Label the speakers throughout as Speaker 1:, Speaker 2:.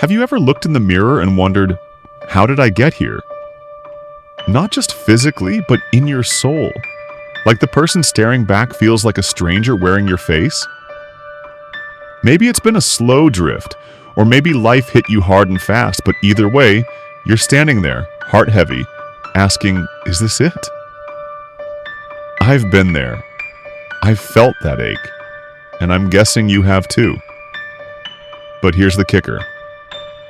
Speaker 1: Have you ever looked in the mirror and wondered, how did I get here? Not just physically, but in your soul. Like the person staring back feels like a stranger wearing your face? Maybe it's been a slow drift, or maybe life hit you hard and fast, but either way, you're standing there, heart heavy, asking, is this it? I've been there. I've felt that ache, and I'm guessing you have too. But here's the kicker.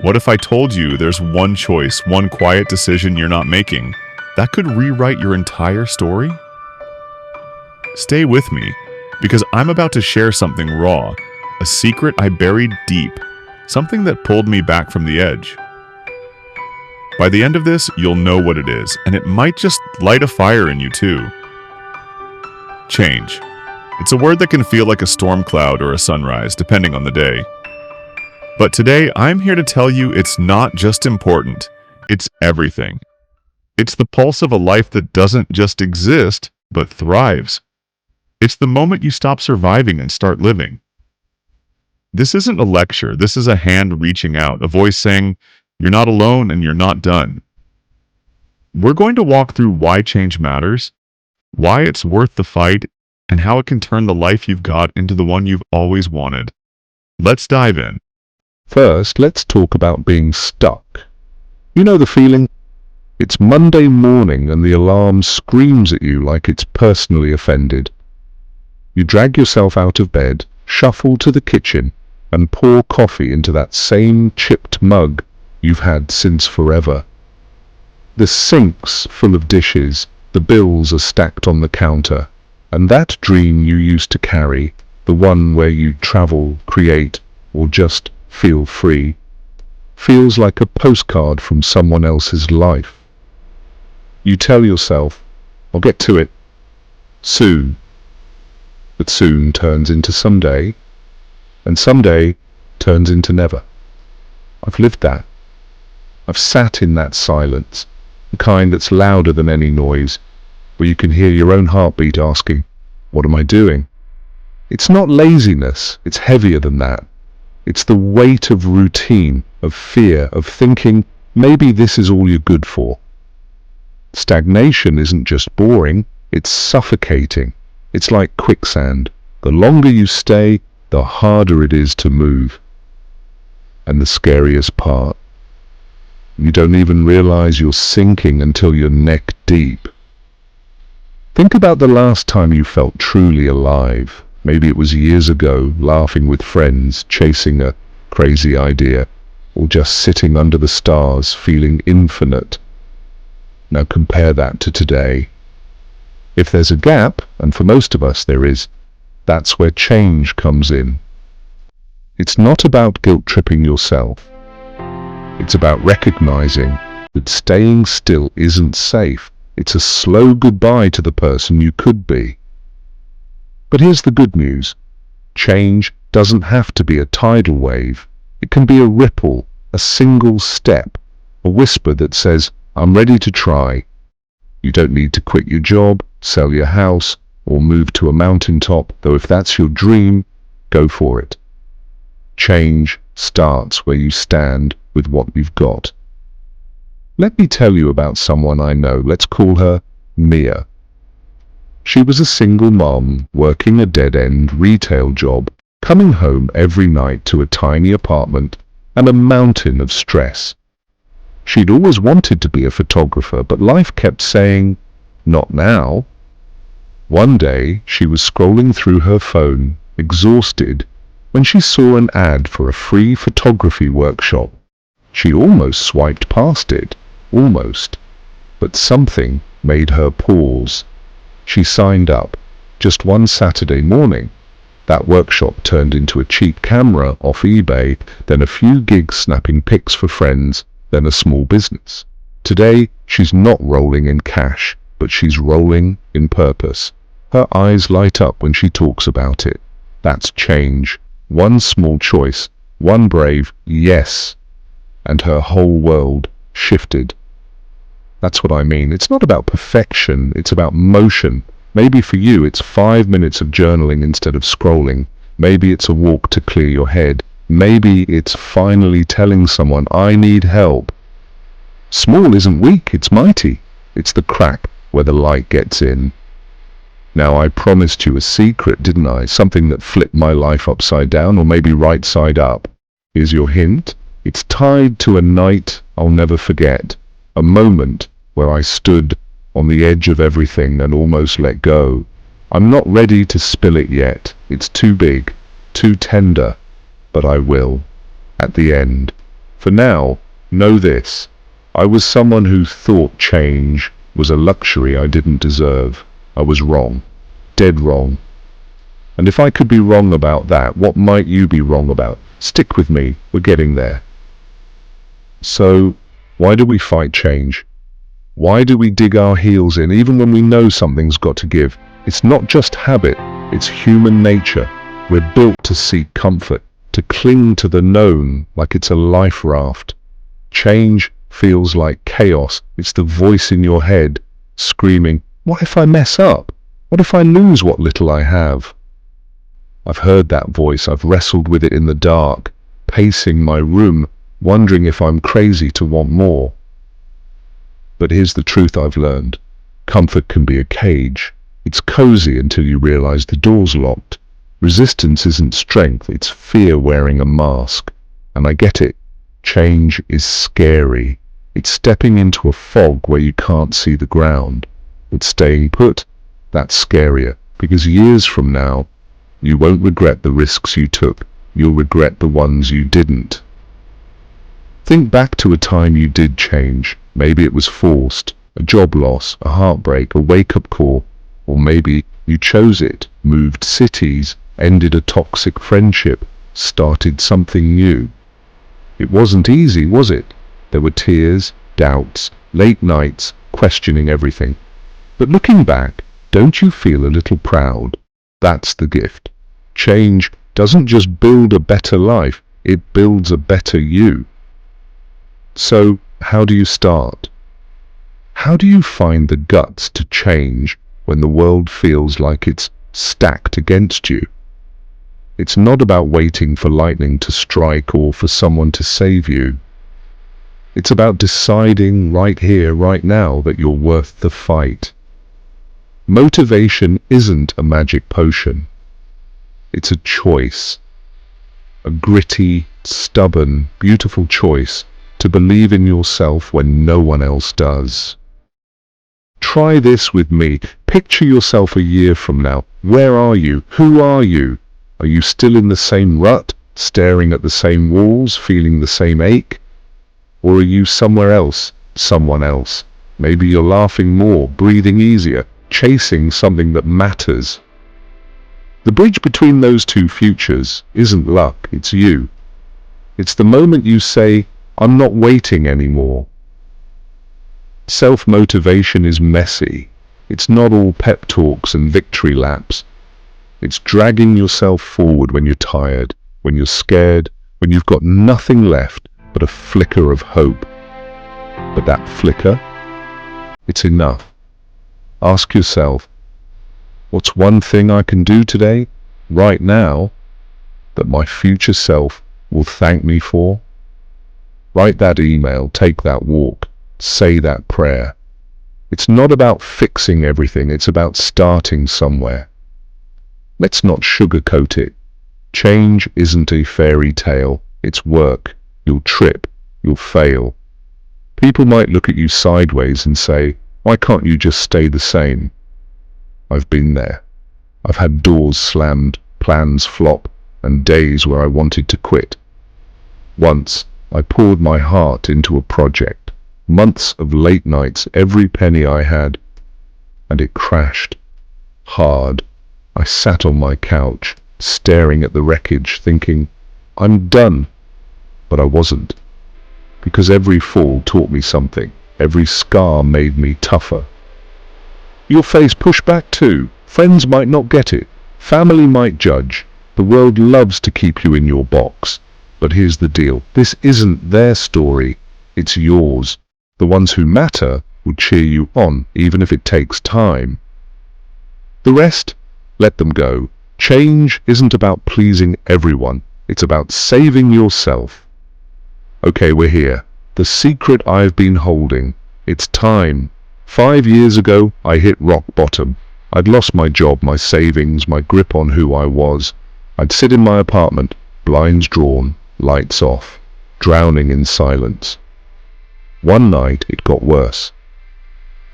Speaker 1: What if I told you there's one choice, one quiet decision you're not making, that could rewrite your entire story? Stay with me, because I'm about to share something raw, a secret I buried deep, something that pulled me back from the edge. By the end of this, you'll know what it is, and it might just light a fire in you too. Change. It's a word that can feel like a storm cloud or a sunrise, depending on the day. But today, I'm here to tell you it's not just important, it's everything. It's the pulse of a life that doesn't just exist, but thrives. It's the moment you stop surviving and start living. This isn't a lecture, this is a hand reaching out, a voice saying, you're not alone and you're not done. We're going to walk through why change matters, why it's worth the fight, and how it can turn the life you've got into the one you've always wanted. Let's dive in.
Speaker 2: First, let's talk about being stuck. You know the feeling? It's Monday morning and the alarm screams at you like it's personally offended. You drag yourself out of bed, shuffle to the kitchen, and pour coffee into that same chipped mug you've had since forever. The sink's full of dishes, the bills are stacked on the counter, and that dream you used to carry, the one where you travel, create, or just feel free, feels like a postcard from someone else's life. You tell yourself, I'll get to it soon. But soon turns into someday, and someday turns into never. I've lived that. I've sat in that silence, the kind that's louder than any noise, where you can hear your own heartbeat asking, what am I doing? It's not laziness, it's heavier than that. It's the weight of routine, of fear, of thinking, maybe this is all you're good for. Stagnation isn't just boring, it's suffocating. It's like quicksand. The longer you stay, the harder it is to move. And the scariest part, you don't even realize you're sinking until you're neck deep. Think about the last time you felt truly alive. Maybe it was years ago, laughing with friends, chasing a crazy idea, or just sitting under the stars, feeling infinite. Now compare that to today. If there's a gap, and for most of us there is, that's where change comes in. It's not about guilt-tripping yourself. It's about recognizing that staying still isn't safe. It's a slow goodbye to the person you could be. But here's the good news. Change doesn't have to be a tidal wave. It can be a ripple, a single step, a whisper that says, I'm ready to try. You don't need to quit your job, sell your house, or move to a mountaintop, though if that's your dream, go for it. Change starts where you stand with what you've got. Let me tell you about someone I know. Let's call her Mia. She was a single mom working a dead-end retail job, coming home every night to a tiny apartment and a mountain of stress. She'd always wanted to be a photographer, but life kept saying, not now. One day, she was scrolling through her phone, exhausted, when she saw an ad for a free photography workshop. She almost swiped past it, almost, but something made her pause. She signed up. Just one Saturday morning, that workshop turned into a cheap camera off eBay, then a few gigs snapping pics for friends, then a small business. Today, she's not rolling in cash, but she's rolling in purpose. Her eyes light up when she talks about it. That's change. One small choice, one brave yes, and her whole world shifted. That's what I mean. It's not about perfection, it's about motion. Maybe for you it's 5 minutes of journaling instead of scrolling. Maybe it's a walk to clear your head. Maybe it's finally telling someone, I need help. Small isn't weak, it's mighty. It's the crack where the light gets in. Now, I promised you a secret, didn't I? Something that flipped my life upside down, or maybe right side up. Here's your hint. It's tied to a night I'll never forget. A moment where I stood on the edge of everything and almost let go. I'm not ready to spill it yet. It's too big, too tender, but I will, at the end. For now, know this. I was someone who thought change was a luxury I didn't deserve. I was wrong. Dead wrong. And if I could be wrong about that, what might you be wrong about? Stick with me, we're getting there. So, why do we fight change? Why do we dig our heels in even when we know something's got to give? It's not just habit, it's human nature. We're built to seek comfort, to cling to the known like it's a life raft. Change feels like chaos. It's the voice in your head screaming, what if I mess up? What if I lose what little I have? I've heard that voice. I've wrestled with it in the dark, pacing my room, wondering if I'm crazy to want more. But here's the truth I've learned. Comfort can be a cage. It's cozy until you realize the door's locked. Resistance isn't strength, it's fear wearing a mask. And I get it. Change is scary. It's stepping into a fog where you can't see the ground. But staying put, that's scarier, because years from now, you won't regret the risks you took. You'll regret the ones you didn't. Think back to a time you did change. Maybe it was forced, a job loss, a heartbreak, a wake-up call. Or maybe you chose it, moved cities, ended a toxic friendship, started something new. It wasn't easy, was it? There were tears, doubts, late nights, questioning everything. But looking back, don't you feel a little proud? That's the gift. Change doesn't just build a better life, it builds a better you. So, how do you start? How do you find the guts to change when the world feels like it's stacked against you? It's not about waiting for lightning to strike or for someone to save you. It's about deciding right here, right now, that you're worth the fight. Motivation isn't a magic potion. It's a choice. A gritty, stubborn, beautiful choice to believe in yourself when no one else does. Try this with me. Picture yourself a year from now. Where are you? Who are you? Are you still in the same rut, staring at the same walls, feeling the same ache? Or are you somewhere else, someone else? Maybe you're laughing more, breathing easier, chasing something that matters. The bridge between those two futures isn't luck, it's you. It's the moment you say, I'm not waiting anymore. Self-motivation is messy. It's not all pep talks and victory laps. It's dragging yourself forward when you're tired, when you're scared, when you've got nothing left but a flicker of hope. But that flicker, it's enough. Ask yourself, what's one thing I can do today, right now, that my future self will thank me for? Write that email, take that walk, say that prayer. It's not about fixing everything, it's about starting somewhere. Let's not sugarcoat it. Change isn't a fairy tale, it's work. You'll trip, you'll fail. People might look at you sideways and say, why can't you just stay the same? I've been there. I've had doors slammed, plans flop, and days where I wanted to quit. Once, I poured my heart into a project, months of late nights, every penny I had, and it crashed. Hard. I sat on my couch, staring at the wreckage, thinking, I'm done. But I wasn't. Because every fall taught me something. Every scar made me tougher. You'll face pushback too. Friends might not get it. Family might judge. The world loves to keep you in your box. But here's the deal. This isn't their story. It's yours. The ones who matter will cheer you on, even if it takes time. The rest, let them go. Change isn't about pleasing everyone. It's about saving yourself. Okay, we're here. The secret I've been holding. It's time. 5 years ago, I hit rock bottom. I'd lost my job, my savings, my grip on who I was. I'd sit in my apartment, blinds drawn, lights off, drowning in silence. One night, it got worse.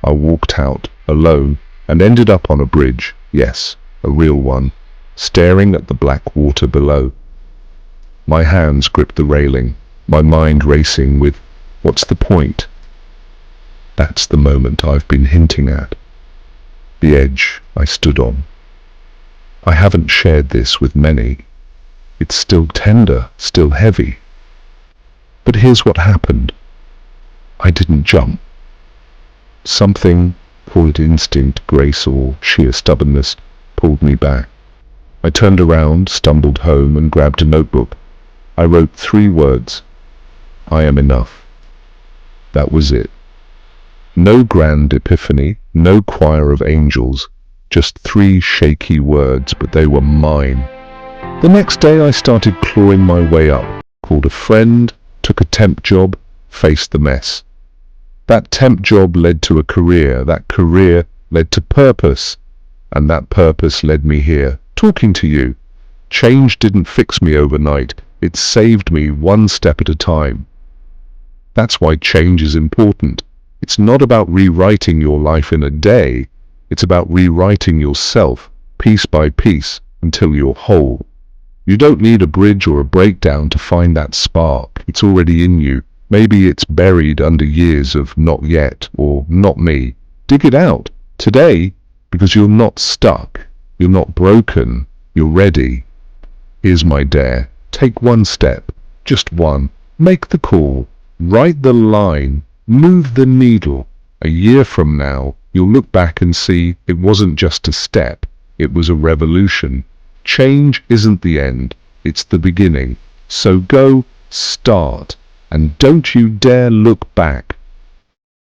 Speaker 2: I walked out, alone, and ended up on a bridge, yes, a real one, staring at the black water below. My hands gripped the railing, my mind racing with, what's the point? That's the moment I've been hinting at. The edge I stood on. I haven't shared this with many. It's still tender, still heavy. But here's what happened. I didn't jump. Something, call it instinct, grace, or sheer stubbornness, pulled me back. I turned around, stumbled home, and grabbed a notebook. I wrote 3 words. I am enough. That was it. No grand epiphany, no choir of angels, just 3 shaky words, but they were mine. The next day I started clawing my way up, called a friend, took a temp job, faced the mess. That temp job led to a career, that career led to purpose, and that purpose led me here, talking to you. Change didn't fix me overnight, it saved me one step at a time. That's why change is important. It's not about rewriting your life in a day, it's about rewriting yourself, piece by piece, until you're whole. You don't need a bridge or a breakdown to find that spark, it's already in you. Maybe it's buried under years of not yet or not me. Dig it out today, because you're not stuck, you're not broken, you're ready. Here's my dare. Take one step, just one. Make the call, write the line, move the needle. A year from now, you'll look back and see it wasn't just a step, it was a revolution. Change isn't the end, it's the beginning. So go, start. And don't you dare look back.